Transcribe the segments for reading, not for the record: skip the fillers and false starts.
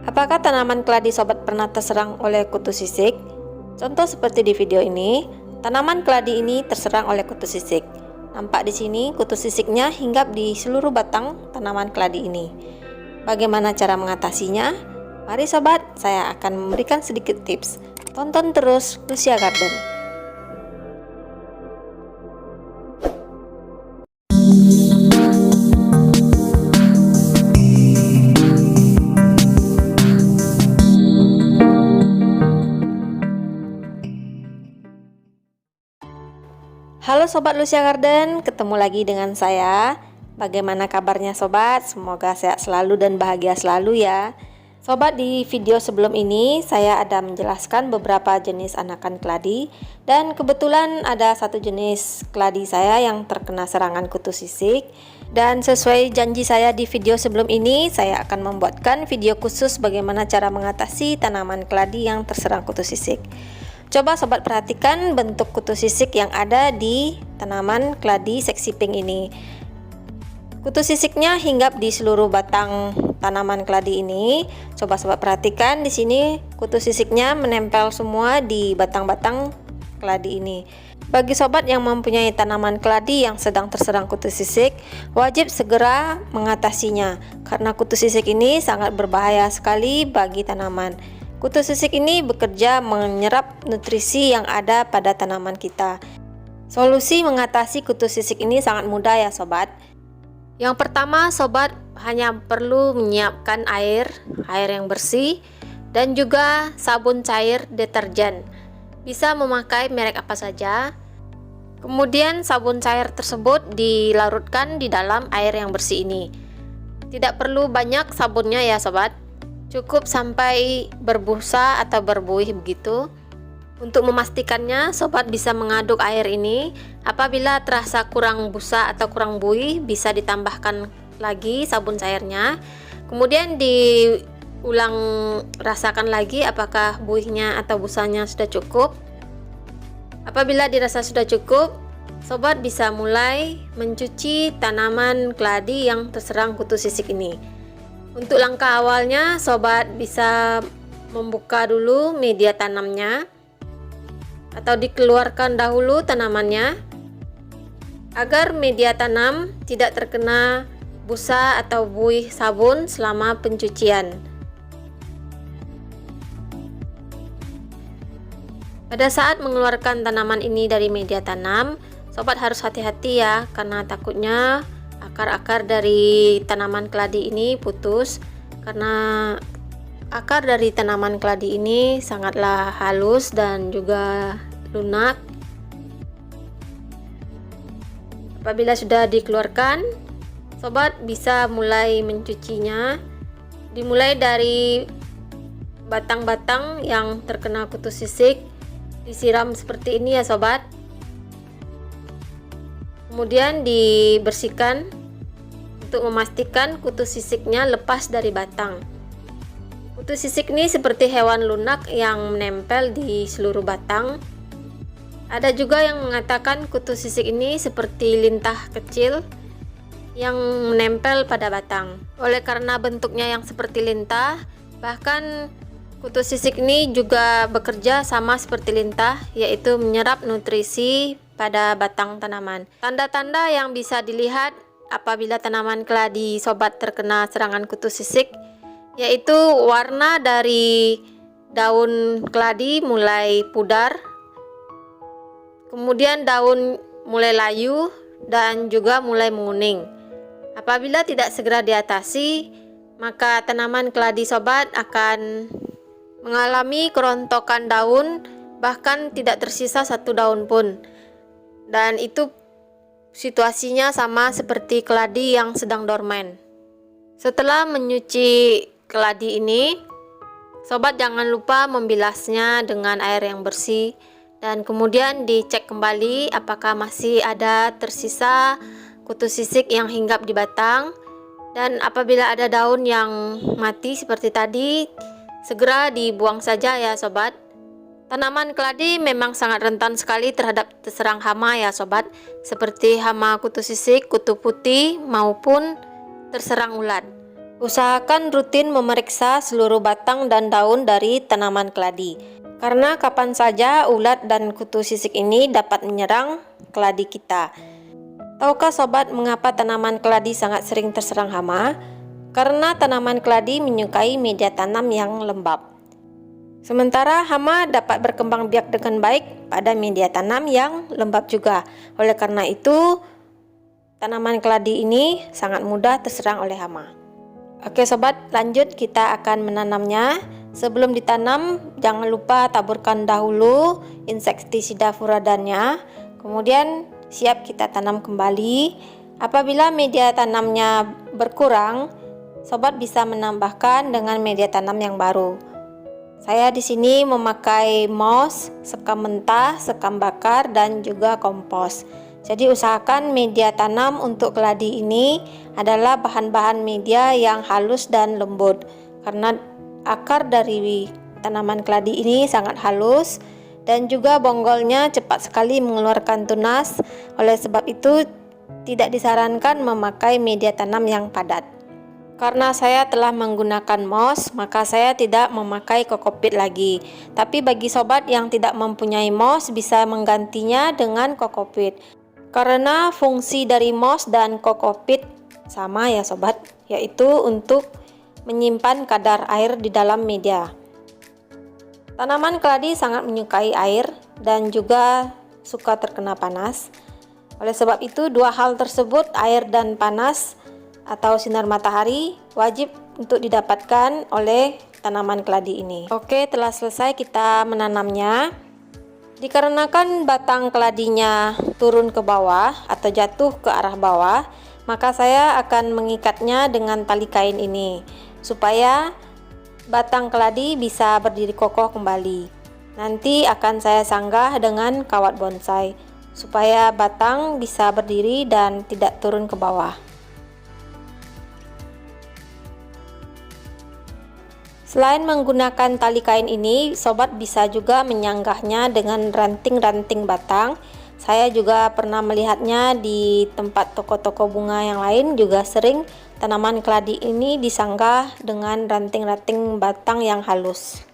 Apakah tanaman keladi sobat pernah terserang oleh kutu sisik? Contoh seperti di video ini, tanaman keladi ini terserang oleh kutu sisik. Nampak di sini kutu sisiknya hinggap di seluruh batang tanaman keladi ini. Bagaimana cara mengatasinya? Mari sobat, saya akan memberikan sedikit tips. Tonton terus Lucia Garden. Halo Sobat Lucia Garden, ketemu lagi dengan saya. Bagaimana kabarnya sobat? Semoga sehat selalu dan bahagia selalu ya. Sobat, di video sebelum ini saya ada menjelaskan beberapa jenis anakan keladi. Dan kebetulan ada satu jenis keladi saya yang terkena serangan kutu sisik. Dan sesuai janji saya di video sebelum ini, saya akan membuatkan video khusus bagaimana cara mengatasi tanaman keladi yang terserang kutu sisik. Coba sobat perhatikan bentuk kutu sisik yang ada di tanaman keladi seksi pink ini. Kutu sisiknya hinggap di seluruh batang tanaman keladi ini. Coba sobat perhatikan di sini kutu sisiknya menempel semua di batang-batang keladi ini. Bagi sobat yang mempunyai tanaman keladi yang sedang terserang kutu sisik, wajib segera mengatasinya karena kutu sisik ini sangat berbahaya sekali bagi tanaman. Kutu sisik ini bekerja menyerap nutrisi yang ada pada tanaman kita. Solusi mengatasi kutu sisik ini sangat mudah ya sobat. Yang pertama, sobat hanya perlu menyiapkan air yang bersih dan juga sabun cair deterjen. Bisa memakai merek apa saja. Kemudian sabun cair tersebut dilarutkan di dalam air yang bersih ini. Tidak perlu banyak sabunnya ya sobat. Cukup sampai berbusa atau berbuih begitu. Untuk memastikannya, sobat bisa mengaduk air ini. Apabila terasa kurang busa atau kurang buih, bisa ditambahkan lagi sabun cairnya. Kemudian diulang rasakan lagi apakah buihnya atau busanya sudah cukup. Apabila dirasa sudah cukup, sobat bisa mulai mencuci tanaman keladi yang terserang kutu sisik ini. Untuk langkah awalnya, sobat bisa membuka dulu media tanamnya atau dikeluarkan dahulu tanamannya agar media tanam tidak terkena busa atau buih sabun selama pencucian. Pada saat mengeluarkan tanaman ini dari media tanam, sobat harus hati-hati ya, karena takutnya akar-akar dari tanaman keladi ini putus karena akar dari tanaman keladi ini sangatlah halus dan juga lunak. Apabila sudah dikeluarkan, sobat bisa mulai mencucinya. Dimulai dari batang-batang yang terkena kutu sisik, disiram seperti ini ya sobat. Kemudian dibersihkan untuk memastikan kutu sisiknya lepas dari batang. Kutu sisik ini seperti hewan lunak yang menempel di seluruh batang. Ada juga yang mengatakan kutu sisik ini seperti lintah kecil yang menempel pada batang. Oleh karena bentuknya yang seperti lintah, bahkan kutu sisik ini juga bekerja sama seperti lintah, yaitu menyerap nutrisi pada batang tanaman. Tanda-tanda yang bisa dilihat apabila tanaman keladi sobat terkena serangan kutu sisik, yaitu warna dari daun keladi mulai pudar, kemudian daun mulai layu dan juga mulai menguning. Apabila tidak segera diatasi, maka tanaman keladi sobat akan mengalami kerontokan daun, bahkan tidak tersisa satu daun pun. Dan itu situasinya sama seperti keladi yang sedang dorman. Setelah menyuci keladi ini, sobat jangan lupa membilasnya dengan air yang bersih dan kemudian dicek kembali apakah masih ada tersisa kutu sisik yang hinggap di batang. Dan apabila ada daun yang mati seperti tadi, segera dibuang saja ya sobat. Tanaman keladi memang sangat rentan sekali terhadap terserang hama ya sobat, seperti hama kutu sisik, kutu putih maupun terserang ulat. Usahakan rutin memeriksa seluruh batang dan daun dari tanaman keladi, karena kapan saja ulat dan kutu sisik ini dapat menyerang keladi kita. Tahukah sobat mengapa tanaman keladi sangat sering terserang hama? Karena tanaman keladi menyukai media tanam yang lembab. Sementara hama dapat berkembang biak dengan baik pada media tanam yang lembab juga. Oleh karena itu, tanaman keladi ini sangat mudah terserang oleh hama. Oke sobat, lanjut kita akan menanamnya. Sebelum ditanam, jangan lupa taburkan dahulu insektisida furadannya. Kemudian siap kita tanam kembali. Apabila media tanamnya berkurang, sobat bisa menambahkan dengan media tanam yang baru. Saya di sini memakai moss, sekam mentah, sekam bakar, dan juga kompos. Jadi usahakan media tanam untuk keladi ini adalah bahan-bahan media yang halus dan lembut, karena akar dari tanaman keladi ini sangat halus dan juga bonggolnya cepat sekali mengeluarkan tunas. Oleh sebab itu tidak disarankan memakai media tanam yang padat. Karena saya telah menggunakan moss, maka saya tidak memakai kokopit lagi. Tapi bagi sobat yang tidak mempunyai moss, bisa menggantinya dengan kokopit. Karena fungsi dari moss dan kokopit sama ya sobat, yaitu untuk menyimpan kadar air di dalam media. Tanaman keladi sangat menyukai air dan juga suka terkena panas. Oleh sebab itu, dua hal tersebut, air dan panas atau sinar matahari, wajib untuk didapatkan oleh tanaman keladi ini. Oke, telah selesai kita menanamnya. Dikarenakan batang keladinya turun ke bawah atau jatuh ke arah bawah, maka saya akan mengikatnya dengan tali kain ini supaya batang keladi bisa berdiri kokoh kembali. Nanti akan saya sanggah dengan kawat bonsai supaya batang bisa berdiri dan tidak turun ke bawah. Selain menggunakan tali kain ini, sobat bisa juga menyanggahnya dengan ranting-ranting batang. Saya juga pernah melihatnya di tempat toko-toko bunga yang lain, juga sering tanaman keladi ini disanggah dengan ranting-ranting batang yang halus.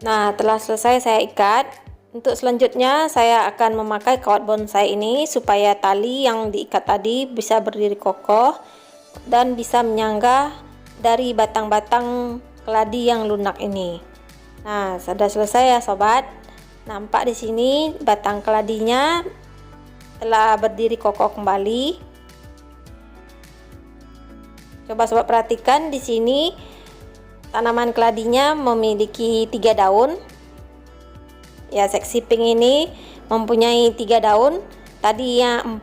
Nah, telah selesai saya ikat. Untuk selanjutnya saya akan memakai kawat bonsai ini supaya tali yang diikat tadi bisa berdiri kokoh dan bisa menyanggah dari batang-batang keladi yang lunak ini. Nah, sudah selesai ya sobat. Nampak di sini batang keladinya telah berdiri kokoh kembali. Coba sobat perhatikan di sini tanaman keladinya memiliki 3 daun. Ya, seksi pink ini mempunyai 3 daun. Tadinya 4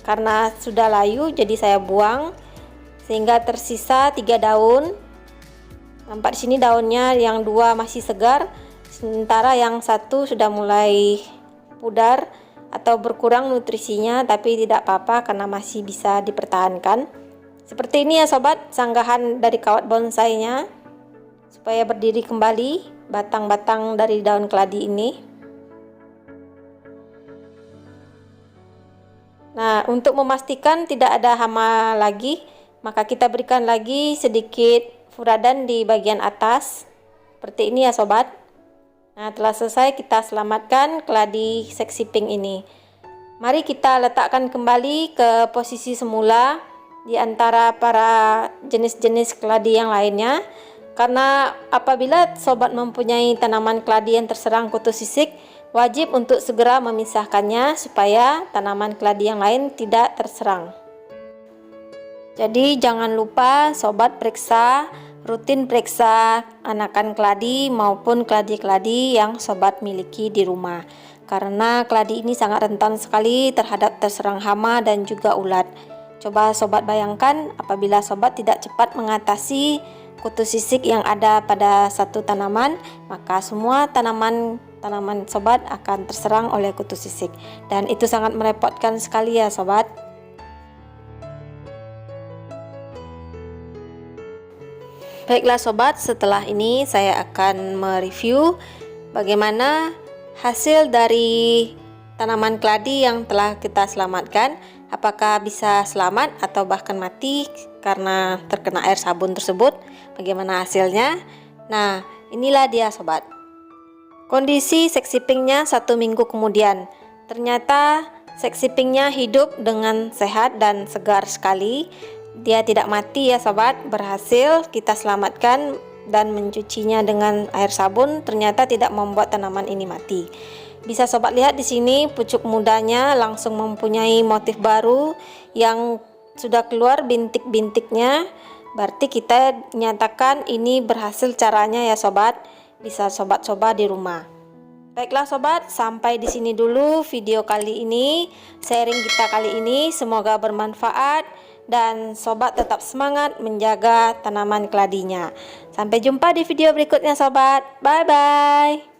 karena sudah layu jadi saya buang, sehingga tersisa 3 daun. Nampak di sini daunnya yang 2 masih segar, sementara yang 1 sudah mulai pudar atau berkurang nutrisinya, tapi tidak apa-apa karena masih bisa dipertahankan. Seperti ini ya sobat, sanggahan dari kawat bonsainya supaya berdiri kembali batang-batang dari daun keladi ini. Nah, untuk memastikan tidak ada hama lagi, maka kita berikan lagi sedikit furadan di bagian atas. Seperti ini ya sobat. Nah, telah selesai kita selamatkan keladi seksi pink ini. Mari kita letakkan kembali ke posisi semula di antara para jenis-jenis keladi yang lainnya. Karena apabila sobat mempunyai tanaman keladi yang terserang kutu sisik, wajib untuk segera memisahkannya supaya tanaman keladi yang lain tidak terserang. Jadi jangan lupa sobat rutin periksa anakan keladi maupun keladi-keladi yang sobat miliki di rumah. Karena keladi ini sangat rentan sekali terhadap terserang hama dan juga ulat. Coba sobat bayangkan apabila sobat tidak cepat mengatasi kutu sisik yang ada pada satu tanaman, maka semua tanaman sobat akan terserang oleh kutu sisik, dan itu sangat merepotkan sekali ya sobat. Baiklah sobat, setelah ini saya akan mereview bagaimana hasil dari tanaman keladi yang telah kita selamatkan, apakah bisa selamat atau bahkan mati karena terkena air sabun tersebut. Bagaimana hasilnya? Nah, inilah dia sobat. Kondisi seksi pinknya 1 minggu kemudian. Ternyata seksi pinknya hidup dengan sehat dan segar sekali. Dia tidak mati ya sobat, berhasil kita selamatkan dan mencucinya dengan air sabun, ternyata tidak membuat tanaman ini mati. Bisa sobat lihat di sini pucuk mudanya langsung mempunyai motif baru yang sudah keluar bintik-bintiknya. Berarti kita nyatakan ini berhasil caranya ya sobat. Bisa sobat coba di rumah. Baiklah sobat, sampai di sini dulu video kali ini, sharing kita kali ini, semoga bermanfaat dan sobat tetap semangat menjaga tanaman keladinya. Sampai jumpa di video berikutnya sobat. Bye bye.